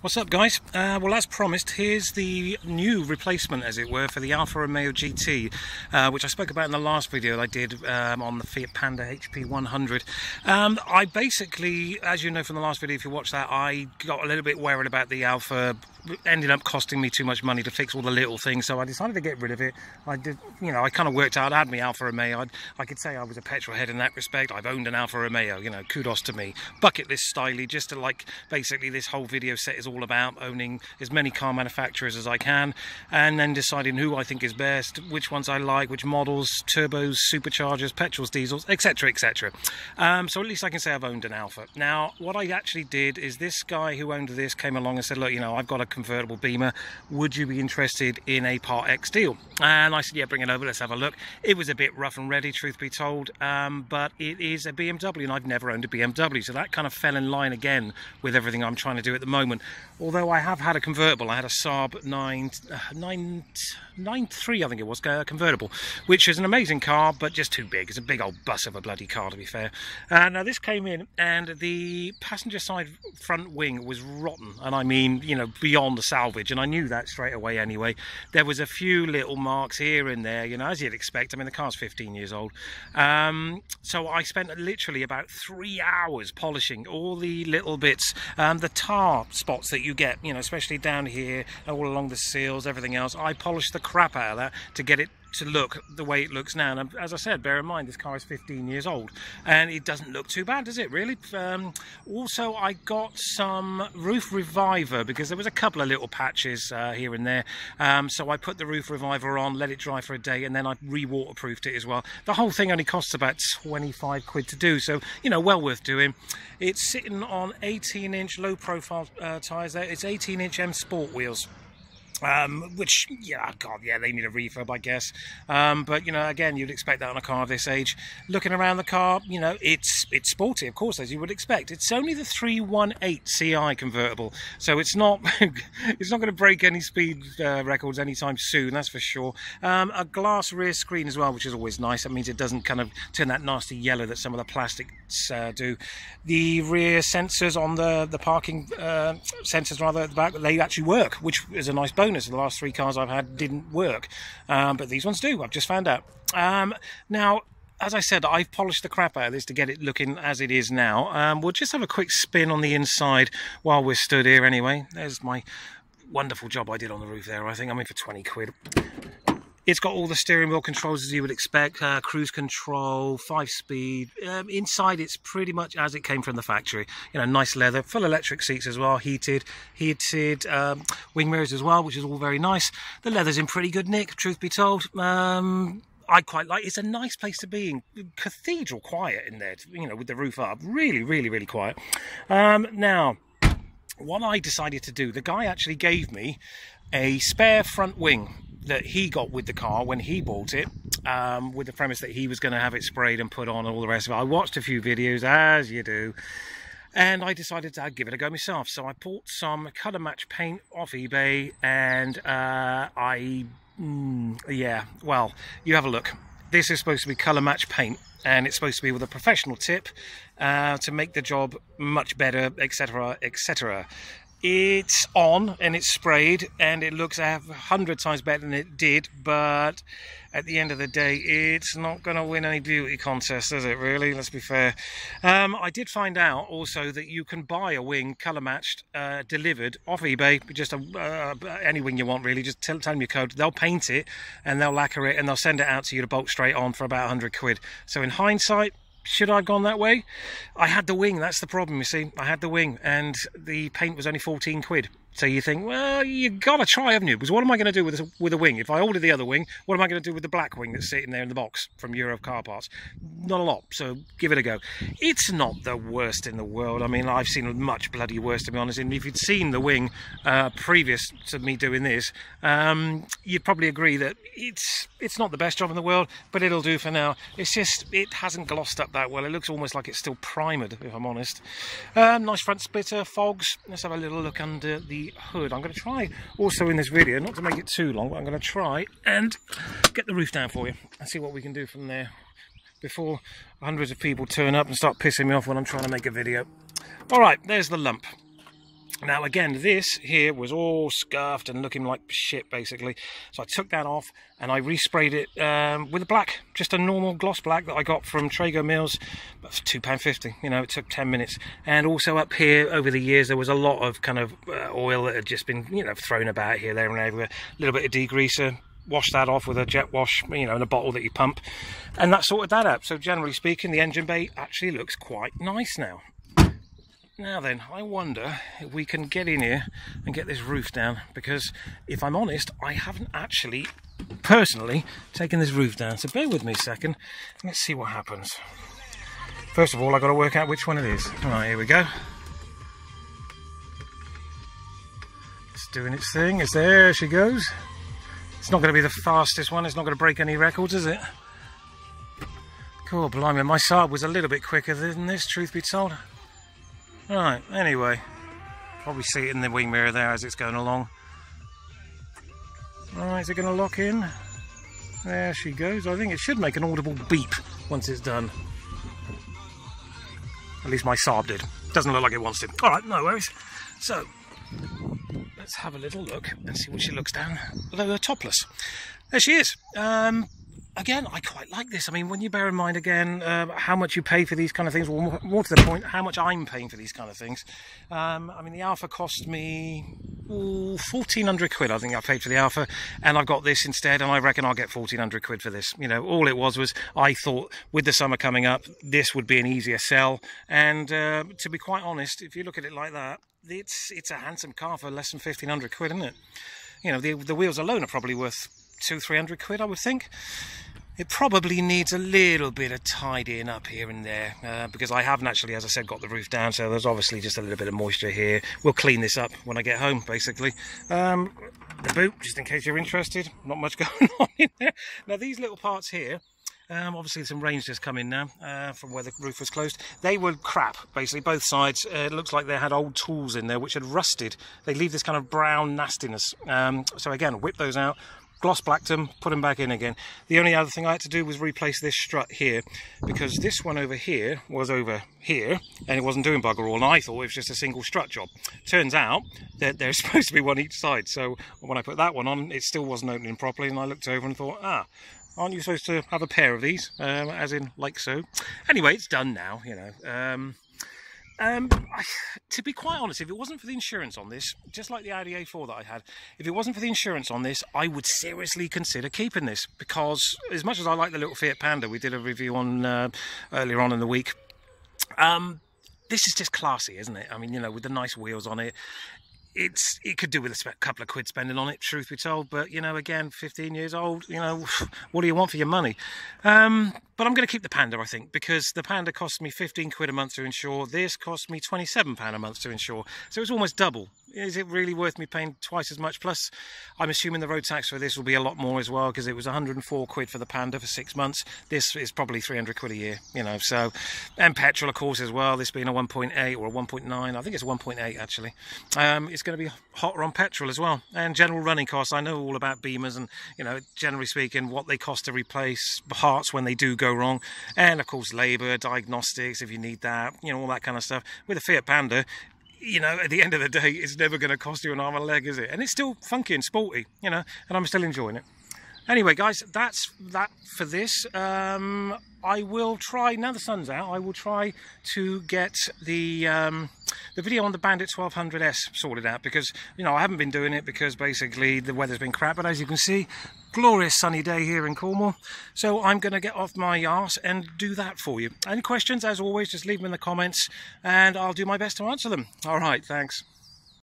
What's up, guys? Well, as promised, here's the new replacement, as it were, for the Alfa Romeo GT, which I spoke about in the last video I did on the Fiat Panda HP 100. I basically, as you know from the last video, if you watched that, I got a little bit worried about the Alfa. Ended up costing me too much money to fix all the little things, so I decided to get rid of it. I did, you know, I kind of worked out. I had my Alfa Romeo. I could say I was a petrol head in that respect. I've owned an Alfa Romeo, you know, kudos to me. Bucket list styly, just to like, basically this whole video set is all about owning as many car manufacturers as I can, and then deciding who I think is best, which ones I like, which models, turbos, superchargers, petrols, diesels, etc, etc. So at least I can say I've owned an Alfa. Now, what I actually did is this guy who owned this came along and said, look, you know, I've got a convertible Beamer, would you be interested in a Part X deal? And I said, yeah, bring it over, let's have a look. It was a bit rough and ready, truth be told, but it is a BMW, and I've never owned a BMW, so that kind of fell in line again with everything I'm trying to do at the moment. Although I have had a convertible, I had a Saab 993, I think it was, convertible, which is an amazing car, but just too big. It's a big old bus of a bloody car, to be fair. Now this came in, and the passenger side front wing was rotten, and I mean, you know, beyond the salvage, and I knew that straight away anyway. There was a few little marks here and there, you know, as you'd expect. I mean, the car's 15 years old. So I spent literally about 3 hours polishing all the little bits, the tar spots that you get, you know, especially down here, all along the seals, everything else. I polished the crap out of that to get it to look the way it looks now. And as I said, bear in mind this car is 15 years old and it doesn't look too bad, does it really? Also, I got some roof reviver because there was a couple of little patches here and there, so I put the roof reviver on, let it dry for a day, and then I re-waterproofed it as well. The whole thing only costs about 25 quid to do, so you know, well worth doing. It's sitting on 18-inch low profile tyres there. It's 18-inch M Sport wheels, which, yeah, God, yeah, they need a refurb, I guess. But, you know, again, you'd expect that on a car of this age. Looking around the car, you know, it's sporty, of course, as you would expect. It's only the 318 Ci convertible, so it's not it's not going to break any speed records anytime soon, that's for sure. A glass rear screen as well, which is always nice. That means it doesn't kind of turn that nasty yellow that some of the plastics do. The rear sensors on the parking sensors, rather, at the back, they actually work, which is a nice bonus. The last 3 cars I've had didn't work, but these ones do, I've just found out. Now, as I said, I've polished the crap out of this to get it looking as it is now. We'll just have a quick spin on the inside while we're stood here anyway. There's my wonderful job I did on the roof there. I think I'm in for 20 quid. It's got all the steering wheel controls as you would expect, cruise control, 5-speed. Inside it's pretty much as it came from the factory. You know, nice leather, full electric seats as well, heated wing mirrors as well, which is all very nice. The leather's in pretty good nick, truth be told. I quite like, it's a nice place to be in, cathedral quiet in there, you know, with the roof up, really, really, really quiet. Now, what I decided to do, the guy actually gave me a spare front wing that he got with the car when he bought it, with the premise that he was going to have it sprayed and put on and all the rest of it. I watched a few videos, as you do, and I decided to give it a go myself. So I bought some colour match paint off eBay, and yeah, well, you have a look. This is supposed to be colour match paint, and it's supposed to be with a professional tip to make the job much better, etc, etc. It's on and it's sprayed and it looks 100 times better than it did, but at the end of the day it's not going to win any beauty contests, is it really? Let's be fair. I did find out also that you can buy a wing colour matched delivered off eBay, just any wing you want really. Just tell them your code, they'll paint it and they'll lacquer it and they'll send it out to you to bolt straight on for about 100 quid. So in hindsight, should I have gone that way? I had the wing, that's the problem, you see. I had the wing and the paint was only 14 quid. So you think, well, you gotta try, haven't you? Because what am I going to do with a wing? If I order the other wing, what am I going to do with the black wing that's sitting there in the box from Euro Car Parts? Not a lot, so give it a go. It's not the worst in the world. I mean, I've seen much bloody worse, to be honest. And if you'd seen the wing previous to me doing this, you'd probably agree that it's not the best job in the world, but it'll do for now. It's just, it hasn't glossed up that well. It looks almost like it's still primered, if I'm honest. Nice front splitter, fogs. Let's have a little look under the hood. I'm going to try also in this video, not to make it too long, but I'm going to try and get the roof down for you and see what we can do from there before hundreds of people turn up and start pissing me off when I'm trying to make a video. All right, there's the lump. Now again, this here was all scuffed and looking like shit basically, so I took that off and I resprayed it with a black, just a normal gloss black that I got from Trago Mills, but for £2.50. You know, it took 10 minutes. And also up here over the years there was a lot of kind of oil that had just been, you know, thrown about here, there and everywhere. A little bit of degreaser, wash that off with a jet wash, you know, in a bottle that you pump, and that sorted that out. So generally speaking, the engine bay actually looks quite nice now. Now then, I wonder if we can get in here and get this roof down, because if I'm honest, I haven't actually personally taken this roof down. So bear with me a second, let's see what happens. First of all, I've got to work out which one it is. Right, here we go. It's doing its thing. It's there she goes. It's not going to be the fastest one. It's not going to break any records, is it? Cool, blimey. My Saab was a little bit quicker than this, truth be told. Right, anyway, probably see it in the wing mirror there as it's going along. Alright, is it going to lock in? There she goes. I think it should make an audible beep once it's done. At least my Saab did. Doesn't look like it wants to. Alright, no worries. So, let's have a little look and see what she looks down. Although they're topless. There she is. Again, I quite like this. I mean, when you bear in mind, again, how much you pay for these kind of things, or more to the point, how much I'm paying for these kind of things. I mean, the Alpha cost me 1,400 quid, I think I paid for the Alpha, and I've got this instead, and I reckon I'll get 1,400 quid for this. You know, all it was I thought, with the summer coming up, this would be an easier sell, and to be quite honest, if you look at it like that, it's a handsome car for less than 1,500 quid, isn't it? You know, the wheels alone are probably worth 200-300 quid, I would think. It probably needs a little bit of tidying up here and there, because I haven't actually, as I said, got the roof down, so there's obviously just a little bit of moisture here. We'll clean this up when I get home, basically. The boot, just in case you're interested, not much going on in there. Now these little parts here, obviously some rain's just come in now from where the roof was closed. They were crap, basically, both sides. It looks like they had old tools in there which had rusted. They leave this kind of brown nastiness. So again, whip those out, gloss blacked them, put them back in again. The only other thing I had to do was replace this strut here, because this one over here was over here and it wasn't doing bugger all, and I thought it was just a single strut job. Turns out that there's supposed to be one each side, so when I put that one on, it still wasn't opening properly, and I looked over and thought, aren't you supposed to have a pair of these, as in like so. Anyway, it's done now, you know. To be quite honest, if it wasn't for the insurance on this, just like the Audi A4 that I had, if it wasn't for the insurance on this, I would seriously consider keeping this, because as much as I like the little Fiat Panda we did a review on earlier on in the week, this is just classy, isn't it? I mean, you know, with the nice wheels on it, it could do with a couple of quid spending on it, truth be told, but, you know, again, 15 years old, you know, what do you want for your money? But I'm going to keep the Panda, I think, because the Panda cost me 15 quid a month to insure. This cost me £27 a month to insure, so it's almost double. Is it really worth me paying twice as much? Plus, I'm assuming the road tax for this will be a lot more as well, because it was 104 quid for the Panda for 6 months. This is probably 300 quid a year, you know, so, and petrol, of course, as well. This being a 1.8 or a 1.9, I think it's 1.8 actually. It's going to be hotter on petrol as well. And general running costs, I know all about Beamers and, you know, generally speaking, what they cost to replace parts when they do go wrong. And of course, labour, diagnostics, if you need that, you know, all that kind of stuff. With a Fiat Panda, you know, at the end of the day, it's never going to cost you an arm and a leg, is it? And it's still funky and sporty, you know, and I'm still enjoying it. Anyway, guys, that's that for this. I will try, now the sun's out, I will try to get the video on the Bandit 1200S sorted out, because, you know, I haven't been doing it because basically the weather's been crap, but as you can see, glorious sunny day here in Cornwall. So I'm going to get off my arse and do that for you. Any questions, as always, just leave them in the comments and I'll do my best to answer them. All right, thanks.